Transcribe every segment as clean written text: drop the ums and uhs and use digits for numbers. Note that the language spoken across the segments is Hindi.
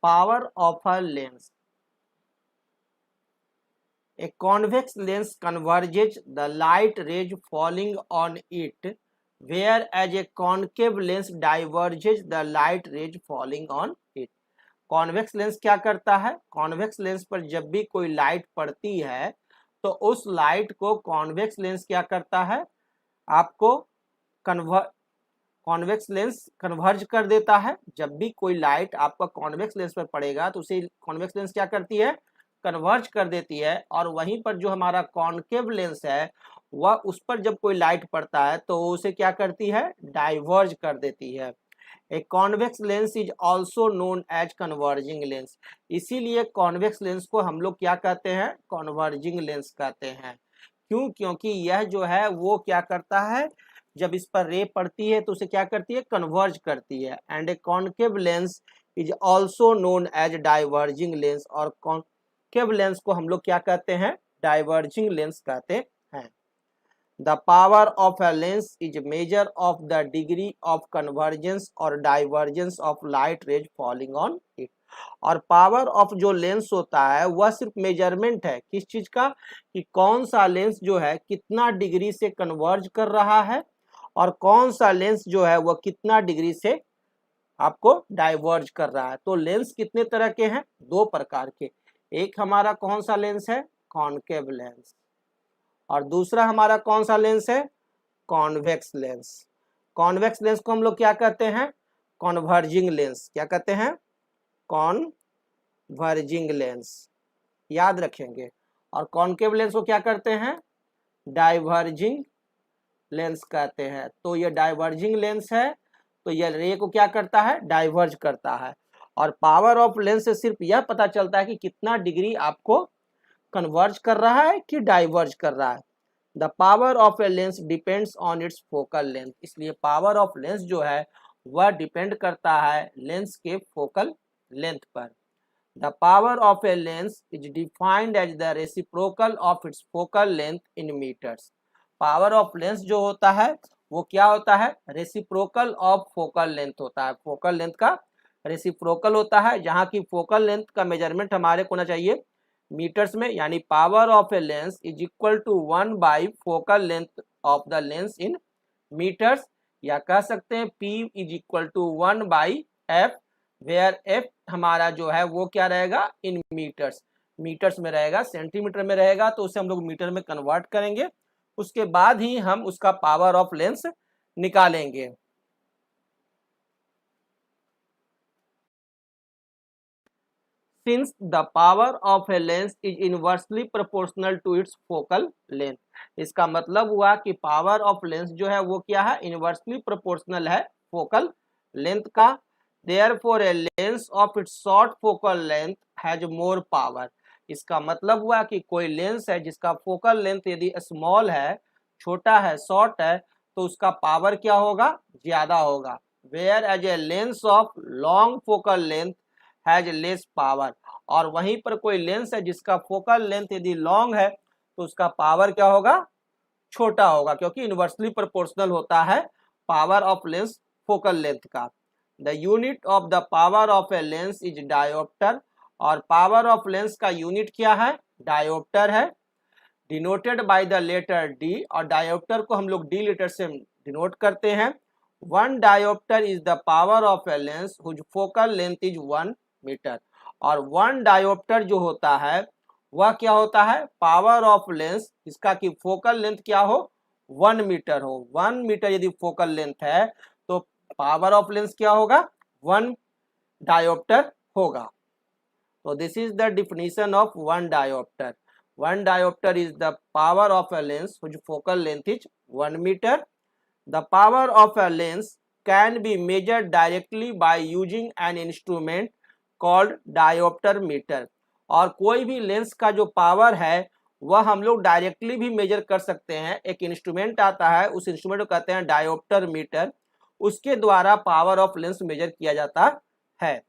power of a lens. A convex lens converges the light rays falling on it, whereas a concave lens diverges the light rays falling on it. Convex lens क्या करता है? कॉन्वेक्स लेंस पर जब भी कोई लाइट पड़ती है तो उस लाइट को कॉन्वेक्स लेंस क्या करता है? आपको कॉन्वेक्स लेंस कन्वर्ज कर देता है। जब भी कोई लाइट आपका कॉन्वेक्स लेंस पर पड़ेगा तो उसे कॉन्वेक्स लेंस क्या करती है? कन्वर्ज कर देती है। और वहीं पर जो हमारा कॉन्केव लेंस है वह उस पर जब कोई लाइट पड़ता है तो उसे क्या करती है? डाइवर्ज कर देती है। A convex lens is also known as converging lens. इसीलिए कॉन्वेक्स लेंस को हम लोग क्या कहते हैं? कन्वर्जिंग लेंस कहते हैं। क्यों? क्योंकि यह जो है वो क्या करता है, जब इस पर रे पड़ती है तो उसे क्या करती है? कन्वर्ज करती है। And a concave lens is also known as diverging lens. और कॉन्केव लेंस को हम लोग क्या कहते हैं? डाइवर्जिंग लेंस कहते हैं। The power of a lens is a measure of the degree of convergence or divergence of light rays falling on it. और पावर ऑफ जो लेंस होता है वह सिर्फ मेजरमेंट है किस चीज का? कि कौन सा लेंस जो है कितना डिग्री से कन्वर्ज कर रहा है और कौन सा लेंस जो है वह कितना डिग्री से आपको डाइवर्ज कर रहा है। तो लेंस कितने तरह के हैं? दो प्रकार के। एक हमारा कौन सा लेंस है? Concave lens. और दूसरा हमारा कौन सा लेंस है? Convex lens. कॉन्वेक्स लेंस को हम लोग क्या कहते हैं? Converging lens. क्या कहते हैं? कॉन्वर्जिंग लेंस, याद रखेंगे। और कॉन्केव लेंस को क्या करते हैं? डाइवर्जिंग लेंस कहते हैं। तो ये डाइवर्जिंग लेंस है तो ये रे को क्या करता है? डाइवर्ज करता है। और पावर ऑफ लेंस से सिर्फ यह पता चलता है कि कितना डिग्री आपको कन्वर्ज कर रहा है कि डाइवर्ज कर रहा है। The power of a lens depends on its focal length. इसलिए पावर ऑफ लेंस जो है वह डिपेंड करता है लेंस के फोकल लेंथ पर। The power of a lens is defined as the reciprocal of its focal length in metres. Power of lens जो होता है वो क्या होता है? रेसिप्रोकल ऑफ फोकल लेंथ होता है। फोकल लेंथ का रेसिप्रोकल होता है, जहां की फोकल लेंथ का मेजरमेंट हमारे को होना चाहिए मीटर्स में। यानी power of a lens is equal to 1 by focal length of the lens in metres, या कह सकते हैं P is equal to 1 by F, where F हमारा जो है वो क्या रहेगा? इन मीटर्स। मीटर्स में रहेगा, सेंटीमीटर में रहेगा तो उसे हम लोग मीटर में कन्वर्ट करेंगे। उसके बाद ही हम उसका पावर ऑफ लेंस निकालेंगे। Since the power of a lens is inversely proportional to its focal length, इसका मतलब हुआ कि पावर ऑफ लेंस जो है वो क्या है? इनवर्सली प्रोपोर्शनल है फोकल लेंथ का। Therefore a lens of its short focal length has more power। इसका मतलब हुआ कि कोई लेंस है जिसका फोकल लेंथ यदि स्मॉल है, छोटा है, शॉर्ट है, तो उसका पावर क्या होगा? ज्यादा होगा। Whereas a lens of long focal length has less power. और वहीं पर कोई लेंस है जिसका फोकल लेंथ यदि लॉन्ग है तो उसका पावर क्या होगा? छोटा होगा, क्योंकि इनवर्सली प्रोपोर्शनल होता है power of lens focal length का। The unit of the power of a lens is dioptre. और पावर ऑफ लेंस का यूनिट क्या है? डायोप्टर है, denoted by the letter D. और डायोप्टर को हम लोग डी लेटर से डिनोट करते हैं। 1 dioptre is the power of a lens whose focal length is 1 metre. और 1 डायोप्टर जो होता है वह क्या होता है? पावर ऑफ लेंस इसका कि फोकल लेंथ क्या हो? 1 मीटर हो। 1 मीटर यदि फोकल लेंथ है तो पावर ऑफ लेंस क्या होगा? 1 डायोप्टर होगा। तो this is the definition of 1 dioptre. 1 diopter is the power of a lens whose focal length is 1 meter. The power of a lens can be measured directly by using an instrument called diopter meter। और कोई भी लेंस का जो पावर है वह हम लोग डायरेक्टली भी मेजर कर सकते हैं। एक इंस्ट्रूमेंट आता है, उस इंस्ट्रूमेंट को कहते हैं डायोप्टर मीटर। उसके द्वारा पावर ऑफ लेंस मेजर किया जाता है।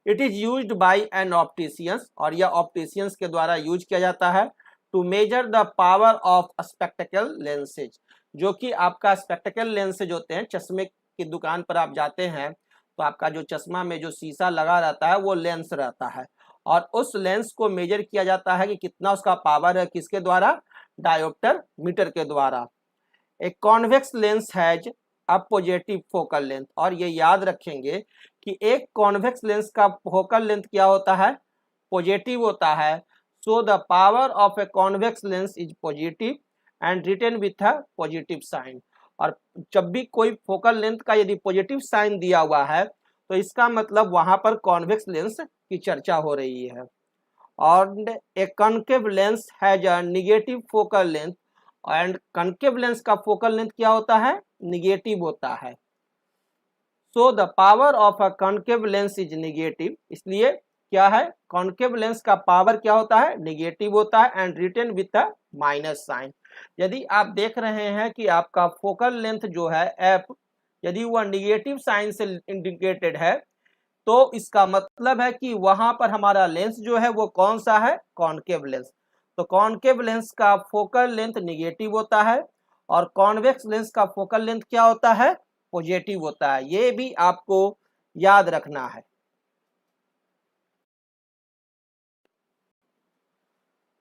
It is used by an opticians. और यह ऑप्टिशियंस के द्वारा यूज किया जाता है to measure the power of spectacle lenses. जो कि आपका स्पेक्टिकल लेंसेज होते हैं, चश्मे की दुकान पर आप जाते हैं तो आपका जो चश्मा में जो शीशा लगा रहता है वो लेंस रहता है, और उस लेंस को मेजर किया जाता है कि कितना उसका पावर है, किसके द्वारा, डायोप्टर मीटर के द्वारा। एक convex lens has a positive focal length, और ये याद रखेंगे कि एक कॉन्वेक्स लेंस का फोकल लेंथ क्या होता है, पॉजिटिव होता है। So the power of a convex lens is positive and written with a positive sign. और जब भी कोई फोकल लेंथ का यदि पॉजिटिव साइन दिया हुआ है तो इसका मतलब वहां पर कॉन्वेक्स लेंस की चर्चा हो रही है। और ए concave lens has a negative focal length, and concave lens का फोकल लेंथ क्या होता है, निगेटिव होता है। So the power of a concave lens is negative, इसलिए क्या है, कॉन्केव लेंस का पावर क्या होता है, निगेटिव होता है, and written with a minus sign. यदि आप देख रहे हैं कि आपका फोकल लेंथ जो है एफ, यदि वह निगेटिव साइन से इंडिकेटेड है तो इसका मतलब है कि वहां पर हमारा लेंस जो है वो कौन सा है, कॉन्केव लेंस। तो कॉन्केव लेंस का फोकल लेंथ निगेटिव होता है और कॉन्वेक्स लेंस का फोकल लेंथ क्या होता है, पॉजिटिव होता है। ये भी आपको याद रखना है।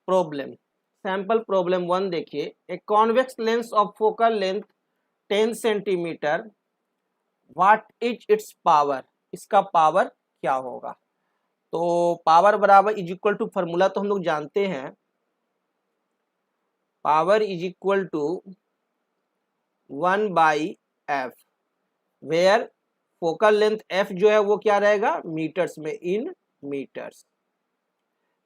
प्रॉब्लम, सैंपल प्रॉब्लम 1 देखिए, ए convex lens of focal length 10 centimetre, what is it's power, इसका पावर क्या होगा। तो पावर बराबर इज इक्वल टू, फॉर्मूला तो हम लोग जानते हैं, power is equal to 1/f, where focal length f जो है वो क्या रहेगा, मीटर्स में, इन मीटर्स।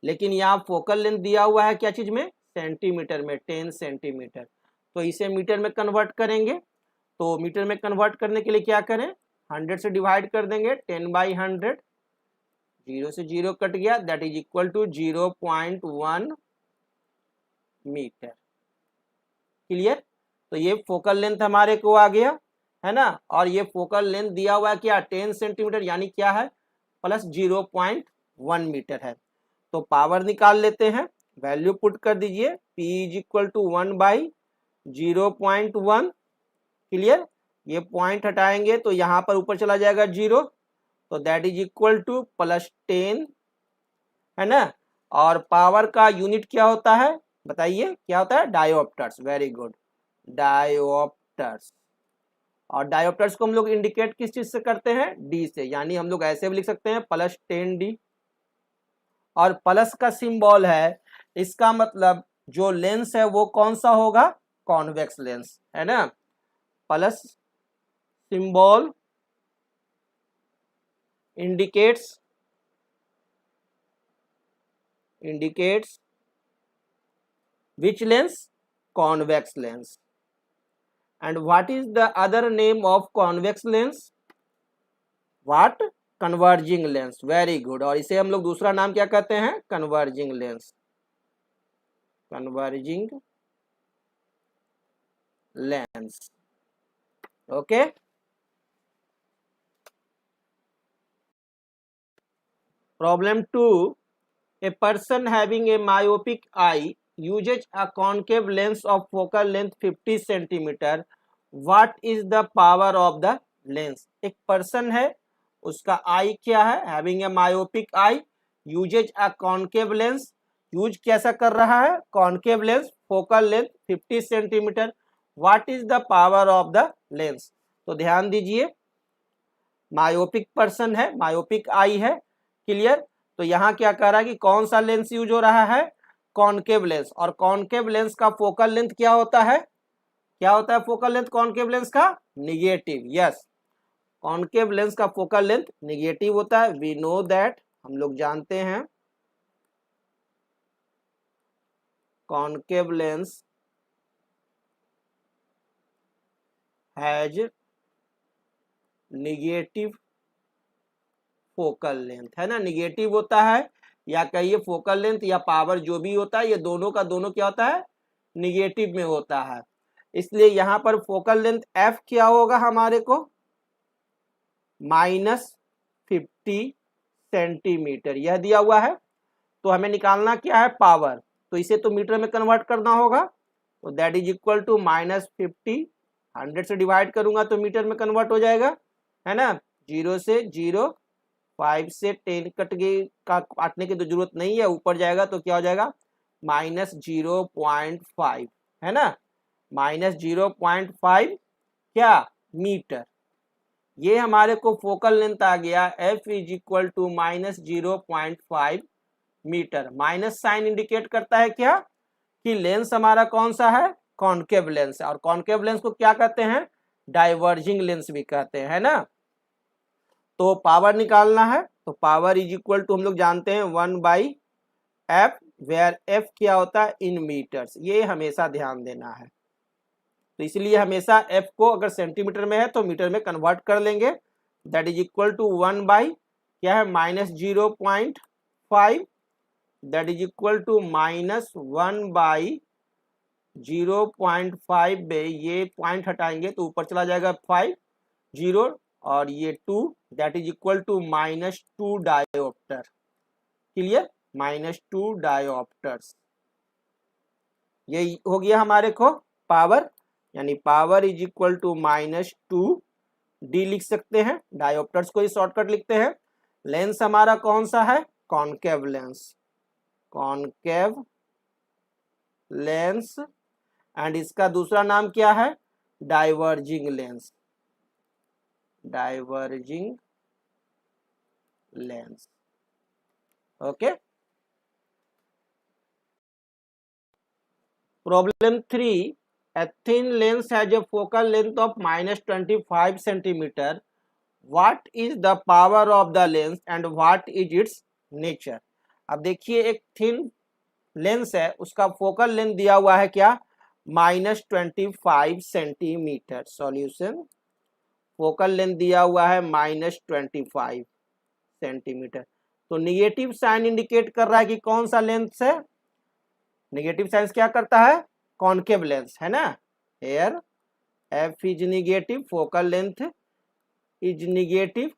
लेकिन यहाँ फोकल लेंथ दिया हुआ है क्या चीज में, सेंटीमीटर में, 10 सेंटीमीटर। तो इसे मीटर में कन्वर्ट करेंगे, तो मीटर में कन्वर्ट करने के लिए क्या करें, 100 से डिवाइड कर देंगे, 10/100, 0 से 0 कट गया, that is equal to 0.1 metre. Clear. तो ये फोकल लेंथ हमारे को आ गया है ना, और ये फोकल लेंथ दिया हुआ है क्या, 10 सेंटीमीटर, यानी क्या है, प्लस 0.1 मीटर है। तो पावर निकाल लेते हैं, वैल्यू पुट कर दीजिए, P is equal to 1/0.1। Clear. ये पॉइंट हटाएंगे तो यहाँ पर ऊपर चला जाएगा 0, तो दैट इज इक्वल टू +10, है ना। और पावर का यूनिट क्या होता है, बताइए क्या होता है, डायोप्टर्स। Very good, dioptres. और डायोप्टर्स को हम लोग इंडिकेट किस चीज से करते हैं, डी से, यानी हम लोग ऐसे भी लिख सकते हैं +10D। और प्लस का सिंबल है, इसका मतलब जो लेंस है वो कौन सा होगा, कॉन्वेक्स लेंस, है ना। Plus symbol indicates which lens, convex lens. And what is the other name of convex lens, what, converging lens। Very good. और इसे हम लोग दूसरा नाम क्या कहते हैं, converging lens, converging lens. Okay. Problem 2, a person having a myopic eye uses a concave lens of focal length 50 centimeter, what is the power of the lens। एक पर्सन है, उसका आई क्या है, having a myopic eye, usage a concave lens, use कैसा कर रहा है, concave lens, focal length 50 centimetre, what is the power of the lens. तो ध्यान दीजिए, मायोपिक पर्सन है, मायोपिक आई है। क्लियर। तो यहाँ क्या कह रहा है कि कौन सा लेंस यूज हो रहा है, कॉन्केव लेंस। और कॉन्केव लेंस का फोकल लेंथ क्या होता है, क्या होता है फोकल लेंथ कॉन्केव लेंस का, निगेटिव। यस, कॉन्केव लेंस का फोकल लेंथ निगेटिव होता है, वी नो दैट, हम लोग जानते हैं। Concave lens has negative focal length, है ना, निगेटिव होता है, या कहिए फोकल लेंथ या पावर जो भी होता है, ये दोनों का दोनों क्या होता है, निगेटिव में होता है। इसलिए यहां पर फोकल लेंथ एफ क्या होगा हमारे को, -50 सेंटीमीटर, यह दिया हुआ है। तो हमें निकालना क्या है, पावर, तो इसे तो मीटर में कन्वर्ट करना होगा, तो दैट इज इक्वल टू -50, 100 से डिवाइड करूंगा तो मीटर में कन्वर्ट हो जाएगा, है ना, 0 से 0, 5 से 10 कट गई, का काटने की तो जरूरत नहीं है, ऊपर जाएगा तो क्या हो जाएगा -0.5, है ना, -0.5 क्या मीटर। ये हमारे को फोकल लेंथ आ गया f is equal to -0.5 metre. Minus sign indicate करता है क्या कि लेंस हमारा कौन सा है, कॉनकेव लेंस है, और कॉनकेव लेंस को क्या कहते हैं, डाइवर्जिंग लेंस भी कहते हैं, है ना। तो पावर निकालना है, तो पावर इज इक्वल टू हम लोग जानते हैं 1/f, वेयर f क्या होता है इन मीटर्स, ये हमेशा ध्यान देना है। तो इसलिए हमेशा f को अगर सेंटीमीटर में है तो मीटर में कन्वर्ट कर लेंगे, that is equal to 1 by क्या है -0.5, दैट इज इक्वल टू -1/0.5 बे, ये पॉइंट हटाएंगे तो ऊपर चला जाएगा 5 0 और ये 2, that is equal to -2 dioptre. Clear, -2 dioptres. ये हो गया हमारे को पावर, यानी power is equal to -2 D लिख सकते हैं, डायोप्टर्स को ही शॉर्टकट लिखते हैं। लेंस हमारा कौन सा है, concave lens, concave lens, and इसका दूसरा नाम क्या है, diverging lens, diverging lens. Okay, problem 3, a thin lens has a focal length of -25 centimeter. What is the power of the lens and what is its nature? अब देखिए एक थिन लेंस है, उसका फोकल लेंथ दिया हुआ है क्या, -25 सेंटीमीटर। सॉल्यूशन, फोकल लेंथ दिया हुआ है -25 सेंटीमीटर। तो निगेटिव साइन इंडिकेट कर रहा है कि कौन सा लेंस है, नेगेटिव साइंस क्या करता है, कॉनकेव लेंस, है ना। Here f is negative, focal length is negative,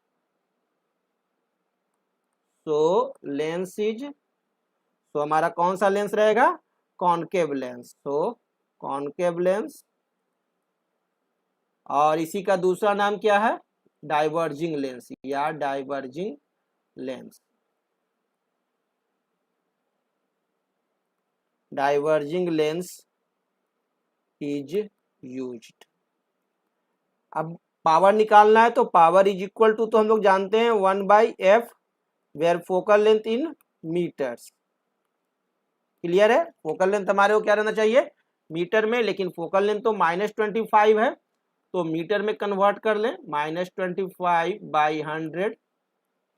so lens is, तो हमारा कौन सा लेंस रहेगा, कॉनकेव लेंस, तो कॉनकेव लेंस। और इसी का दूसरा नाम क्या है, डाइवर्जिंग लेंस या diverging lens, diverging lens is used. अब पावर निकालना है, तो पावर इज इक्वल टू, तो हम लोग जानते हैं 1/f, where focal length in metres. Clear है, फोकल लेंथ हमारे को क्या रहना चाहिए, मीटर में, लेकिन फोकल लेंथ तो -25 है, तो मीटर में कन्वर्ट कर लें, -25/100।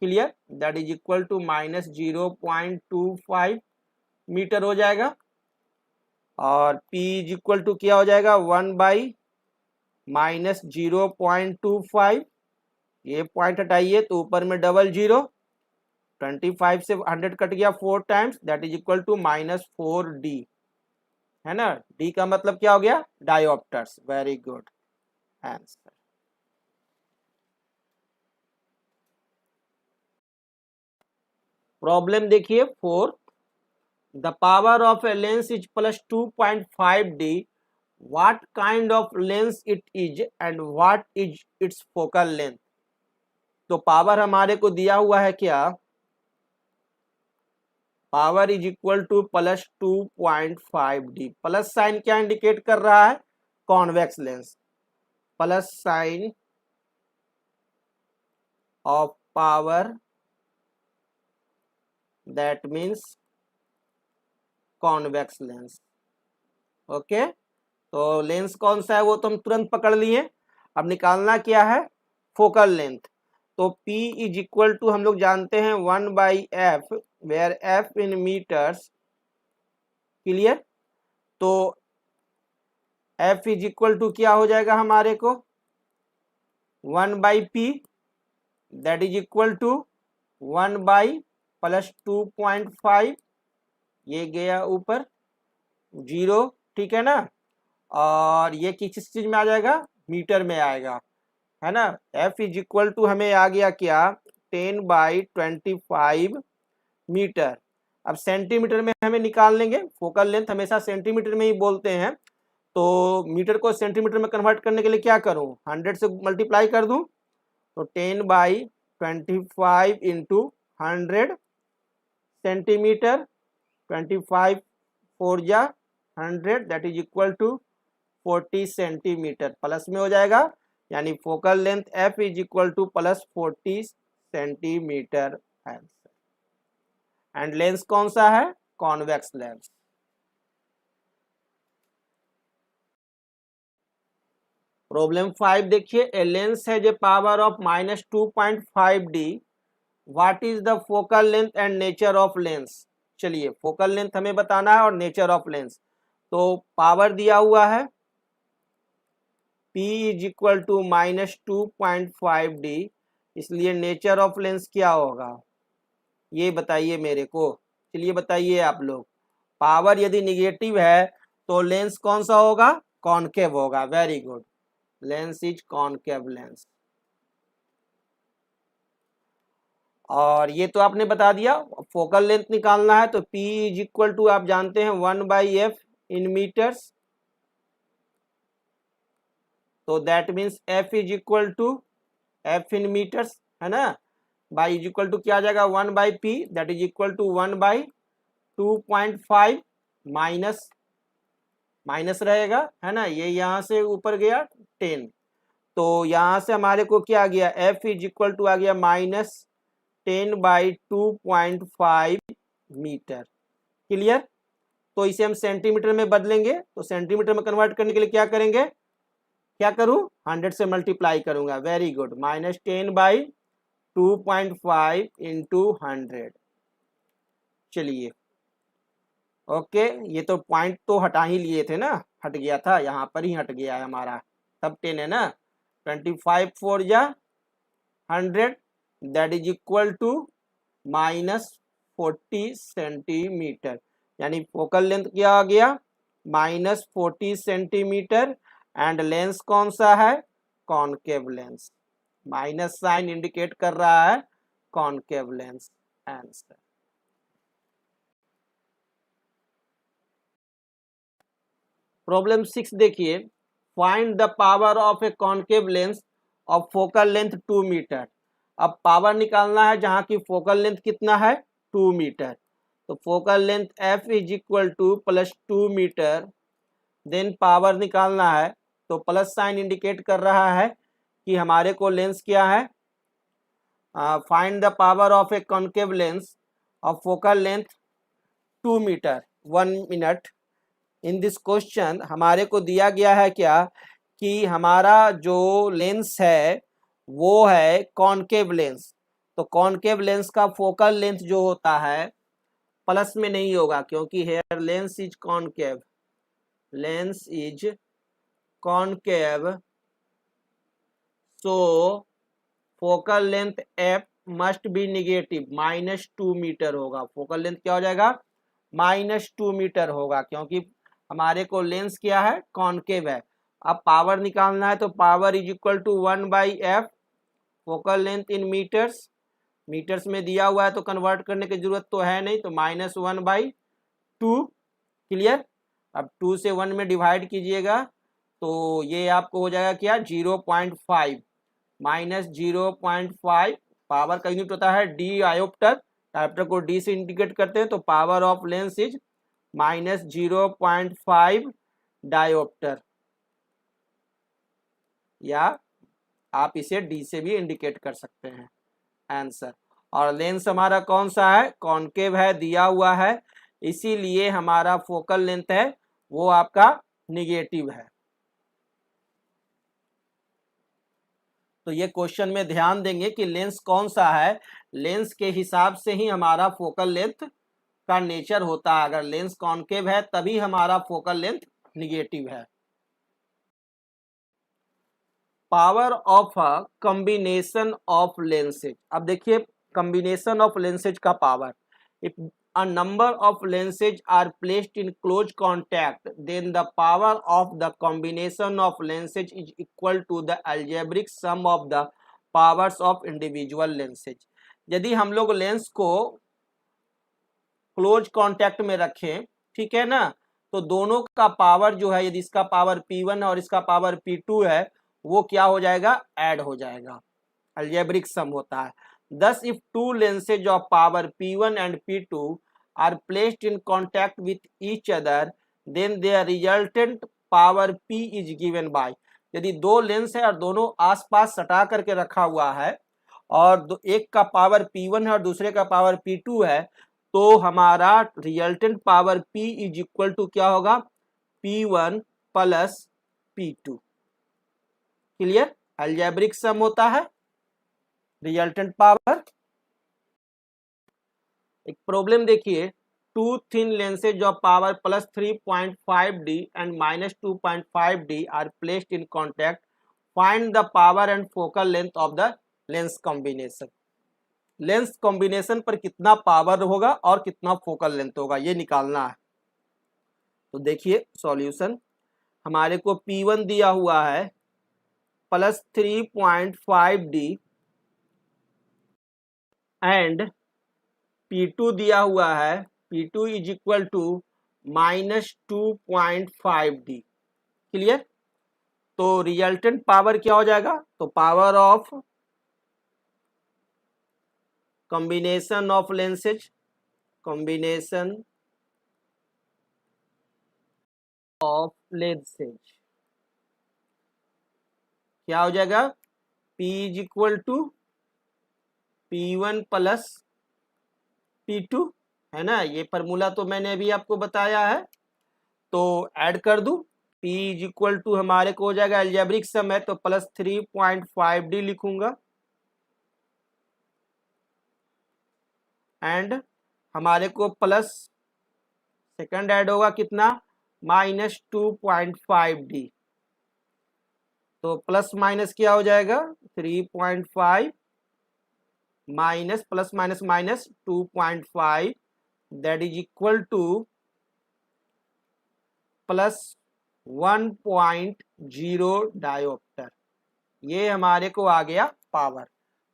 Clear, that is equal to -0.25 metre हो जाएगा। और P इज इक्वल टू क्या हो जाएगा, 1/-0.25, ये पॉइंट हटाइए तो ऊपर में डबल 0, 25 से 100 कट गया 4 times, that is equal to -4D, है ना। D का मतलब क्या हो गया, dioptres. Very good answer. Problem देखिए 4, the power of a lens is +2.5D, what kind of lens it is and what is its focal length। तो पावर हमारे को दिया हुआ है क्या, power is equal to +2.5D, plus sign क्या इंडिकेट कर रहा है, convex lens, plus sign of power, that means convex lens. Okay, तो लेंस कौन सा है वो तो हम तुरंत पकड़ लिए। अब निकालना क्या है, फोकल लेंथ। तो P इज इक्वल टू हम लोग जानते हैं 1/f, where f in metres. Clear, तो f इज इक्वल टू क्या हो जाएगा हमारे को, 1/p, that is equal to 1/+2.5, ये गया ऊपर 0, ठीक है ना। और ये किस चीज में आ जाएगा, मीटर में आएगा, है ना। f इज इक्वल टू हमें आ गया क्या, 10/25 मीटर। अब सेंटीमीटर में हमें निकाल लेंगे, फोकल लेंथ हमेशा सेंटीमीटर में ही बोलते हैं, तो मीटर को सेंटीमीटर में कन्वर्ट करने के लिए क्या करूं, 100 से मल्टीप्लाई कर दूं, तो 10/25 इंटू 100 सेंटीमीटर, 25 4 जा 100 that is equal to 40 centimetre plus में हो जाएगा, यानी focal length f is equal to plus 40 centimetre answer. And lens कौन सा है? Convex lens. प्रॉब्लम 5 देखिए, ए लेंस है जो power of -2.5d, what is the focal length and nature of lens. चलिए फोकल लेंथ हमें बताना है और नेचर ऑफ लेंस। तो पावर दिया हुआ है P is equal to -2.5d, इसलिए नेचर ऑफ लेंस क्या होगा ये बताइए मेरे को। चलिए बताइए आप लोग। पावर यदि निगेटिव है तो लेंस कौन सा होगा? कॉनकेव होगा। Very good, lens is concave lens. और ये तो आपने बता दिया। फोकल लेंथ निकालना है तो P इज इक्वल टू आप जानते हैं 1/f इन मीटर्स, तो that means F is equal to f in metres, है ना। बाई इज इक्वल टू क्या आ जाएगा? 1/p that is equal to 1/2.5 minus minus रहेगा, है ना। ये यहाँ से ऊपर गया 10, तो यहाँ से हमारे को क्या आ गया? F इज इक्वल टू आ गया -10/2.5 मीटर। क्लियर? तो इसे हम सेंटीमीटर में बदलेंगे, तो सेंटीमीटर में कन्वर्ट करने के लिए क्या करेंगे? क्या करूं? 100 से मल्टीप्लाई करूंगा। Very good, -10/2.5 into 100। चलिए ओके, ये तो पॉइंट तो हटा ही लिए थे ना, हट गया था, यहाँ पर ही हट गया है हमारा, तब 10 है ना। 25 4 जा 100 that is equal to -40 centimetre, यानी फोकल लेंथ क्या आ गया? -40 सेंटीमीटर। एंड लेंस कौन सा है? Concave lens. Minus sign indicate कर रहा है कॉनकेव लेंस। आंसर। प्रॉब्लम 6 देखिए, find the power of a concave lens of focal length 2 metre. अब पावर निकालना है जहां की फोकल लेंथ कितना है? 2 मीटर। तो focal length f is equal to +2 metre, then power निकालना है तो प्लस साइन इंडिकेट कर रहा है कि हमारे को लेंस क्या है? Find the power of a concave lens of focal length 2 metre 1 minute. In this question हमारे को दिया गया है क्या कि हमारा जो लेंस है वो है कॉनकेव लेंस। तो कॉनकेव लेंस का फोकल लेंथ जो होता है प्लस में नहीं होगा, क्योंकि here lens is concave, lens is concave, so focal length f must be negative, -2 metre होगा। फोकल लेंथ क्या हो जाएगा? -2 मीटर होगा, क्योंकि हमारे को लेंस क्या है? कॉनकेव है। अब पावर निकालना है तो power is equal to 1/f, focal length in metres, metres में दिया हुआ है तो कन्वर्ट करने की जरूरत तो है नहीं, तो -1/2। क्लियर? अब 2 से 1 में डिवाइड कीजिएगा तो ये आपको हो जाएगा क्या? 0.5 -0.5। पावर का यूनिट होता है डी आयोप्टर, डायोप्टर को डी से इंडिकेट करते हैं, तो power of lens is -0.5 dioptre, या आप इसे डी से भी इंडिकेट कर सकते हैं। आंसर। और लेंस हमारा कौन सा है? कॉनकेव है, दिया हुआ है, इसीलिए हमारा फोकल लेंथ है वो आपका निगेटिव है। तो ये क्वेश्चन में ध्यान देंगे कि लेंस कौन सा है, लेंस के हिसाब से ही हमारा फोकल लेंथ का नेचर होता है। अगर लेंस कॉनकेव है तभी हमारा फोकल लेंथ निगेटिव है। Power of a combination of lenses. अब देखिए कॉम्बिनेशन ऑफ लेंसेज का power, if a number of lenses are placed in close contact, then the power of the combination of lenses is equal to the algebraic sum of the powers of individual lenses। यदि हम लोग लेंस को क्लोज कांटेक्ट में रखें, ठीक है ना, तो दोनों का पावर जो है, यदि इसका पावर P1 और इसका पावर P2 है, वो क्या हो जाएगा? ऐड हो जाएगा। अलजेब्रिक सम होता है। Thus, if two lenses of power P1 and P2 are placed in contact with each other, then their resultant power P is given by। यदि दो लेंस है और दोनों आसपास सटा करके रखा हुआ है और एक का पावर P1 है और दूसरे का पावर P2 है, तो हमारा resultant power P is equal to क्या होगा, P1 plus P2। Clear? Algebraic sum होता है रिजल्टेंट पावर। एक प्रॉब्लम देखिए, two thin lenses of power plus 3.5D and minus 2.5D are placed in contact, find the power and focal length of the lens combination. Lens combination पर कितना पावर होगा और कितना फोकल लेंथ होगा, ये निकालना है। तो देखिए सॉल्यूशन, हमारे को P1 दिया हुआ है प्लस 3.5D एंड P2 दिया हुआ है, P2 is equal to minus 2.5D। Clear? तो रिजल्टेंट पावर क्या हो जाएगा, तो power of combination of lenses, combination of lenses क्या हो जाएगा, P is equal to P1 plus P2, है ना। ये फॉर्मूला तो मैंने अभी आपको बताया है, तो ऐड कर दूं। P इज इक्वल टू हमारे को हो जाएगा, अलजेब्रिक सम है तो प्लस 3.5D लिखूंगा एंड हमारे को प्लस सेकंड ऐड होगा कितना, माइनस 2.5D। तो प्लस माइनस क्या हो जाएगा, 3.5 minus plus minus minus 2.5 that is equal to plus 1.0 dioptre. ये हमारे को आ गया पावर।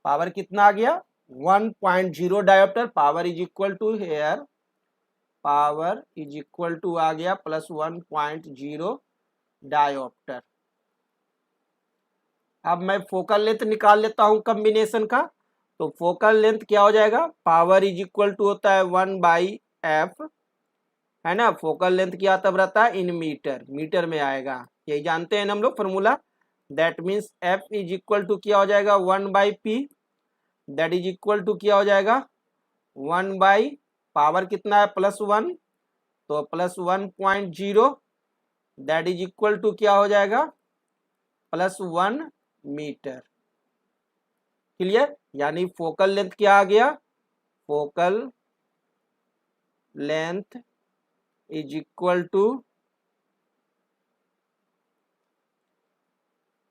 पावर कितना आ गया, 1.0 dioptre. Power is equal to here, power is equal to आ गया प्लस 1.0 डायोप्टर। अब मैं फोकल लेंथ निकाल लेता हूं कॉम्बिनेशन का। तो फोकल लेंथ क्या हो जाएगा, पावर इज इक्वल टू होता है 1/f, है ना। फोकल लेंथ क्या तब रहता है, इन मीटर, मीटर में आएगा, यही जानते हैं हम लोग formula. That means f is equal to क्या हो जाएगा, 1/p, that is equal to क्या हो जाएगा, 1/ पावर कितना है प्लस 1, तो plus 1.0 that is equal to क्या हो जाएगा, प्लस 1 मीटर। क्लियर? यानी फोकल लेंथ क्या आ गया, focal length is equal to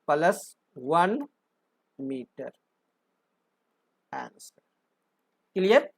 plus 1 metre. Answer clear?